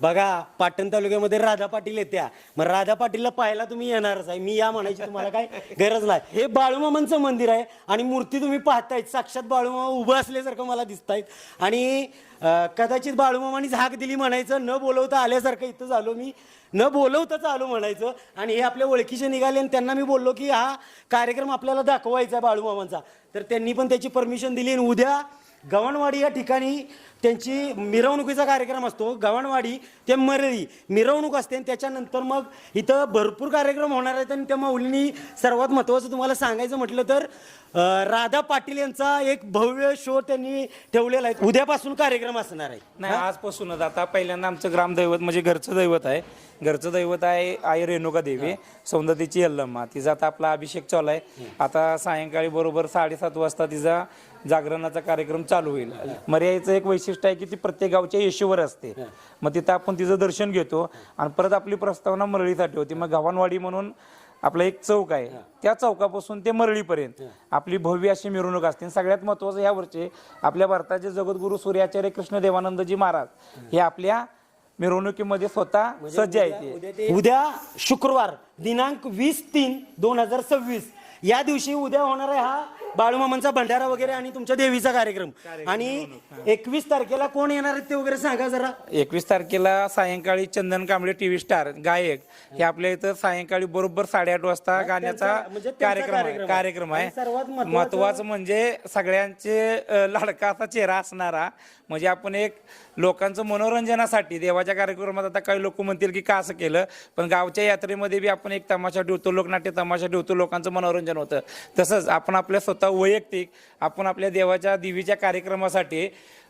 बघा पाटण तालुक्यामध्ये राधा पाटील येत्या, मग राधा पाटीलला पाहायला तुम्ही येणारच आहे, मी या म्हणायची तुम्हाला काय गरज नाही. हे बाळूमामांचं मंदिर आहे आणि मूर्ती तुम्ही पाहतायत, साक्षात बाळूमामा उभं असल्यासारखं मला दिसतायत आणि कदाचित बाळूमामानीच हाक दिली म्हणायचं, न बोलवता आल्यासारखं इथं झालो मी, न बोलवताच आलो म्हणायचं. आणि हे आपल्या ओळखीचे निघाले आणि त्यांना मी बोललो की हा कार्यक्रम आपल्याला दाखवायचा आहे बाळूमामांचा, तर त्यांनी पण त्याची परमिशन दिली. आणि उद्या गव्हाणवाडी या ठिकाणी त्यांची मिरवणुकीचा कार्यक्रम असतो. गव्हाणवाडी ते मरळी मिरवणूक असते आणि त्याच्यानंतर मग इथं भरपूर कार्यक्रम होणार आहेत. आणि त्या माऊलींनी सर्वात महत्त्वाचं तुम्हाला सांगायचं म्हटलं तर राधा पाटील यांचा एक भव्य शो त्यांनी ठेवलेला आहे. उद्यापासून कार्यक्रम असणार आहे. नाही, आजपासूनच. आता पहिल्यांदा आमचं ग्रामदैवत म्हणजे घरचं दैवत आहे. घरचं दैवत आहे आई रेणुका देवी, सौंदतीची यल्लम्मा. तिचा आता आपला अभिषेक चालू आहे. आता सायंकाळी बरोबर 7:30 वाजता तिचा जागरणाचा कार्यक्रम चालू होईल. मर्यादेचं एक वैशिष्ट्य आहे की ती प्रत्येक गावच्या येशीवर असते. मग तिथं आपण तिचं दर्शन घेतो आणि परत आपली प्रस्तावना मरळीसाठी होती. मग गव्हाणवाडी म्हणून आपला एक चौक आहे, त्या चौकापासून ते मरळीपर्यंत आपली भव्य अशी मिरवणूक असते. सगळ्यात महत्त्वाचं या वर्षी आपल्या भारताचे जगद्गुरू सूर्याचार्य कृष्ण देवानंदजी महाराज हे आपल्या मिरवणुकीमध्ये स्वतः सज्ज आहेत. उद्या शुक्रवार दिनांक 20/3/2026 या दिवशी उद्या होणार आहे हा बाळूमामांचा भंडारा वगैरे आणि तुमच्या देवीचा कार्यक्रम. आणि 21 तारखेला कोण येणार आहेत ते वगैरे सांगा जरा. 21 तारखेला सायंकाळी चंदन कांबळे टीव्ही स्टार गायक हे आपल्या इथं सायंकाळी बरोबर 8:30 वाजता गाण्याचा कार्यक्रम आहे. सर्वात महत्वाचं म्हणजे सगळ्यांचे लाडका असा चेहरा असणारा, म्हणजे आपण एक लोकांचं मनोरंजनासाठी देवाच्या कार्यक्रमात. आता काही लोक म्हणतील की का असं केलं, पण गावच्या यात्रेमध्ये बी आपण एक तमाशा ठेवतो, लोकनाट्य तमाशा ठेवतो, लोकांचं मनोरंजन होतं. तसंच आपण आपल्या स्वतः वैयक्तिक आपण आपल्या देवीच्या कार्यक्रमासाठी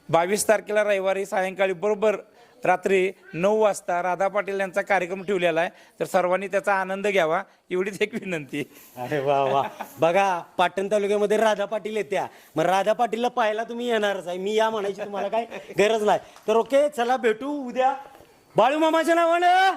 22 तारखेला रविवारी सायंकाळी बरोबर रात्री 9 वाजता राधा पाटील यांचा कार्यक्रम ठेवलेला आहे. तर सर्वांनी त्याचा आनंद घ्यावा एवढीच एक विनंती. अरे वा वा, बघा पाटण तालुक्यामध्ये राधा पाटील येत्या, मग राधा पाटीलला पाहायला तुम्ही येणारच आहे, मी या म्हणायची तुम्हाला काय गरज नाही. तर ओके, चला भेटू उद्या बाळूमामाच्या नावानं.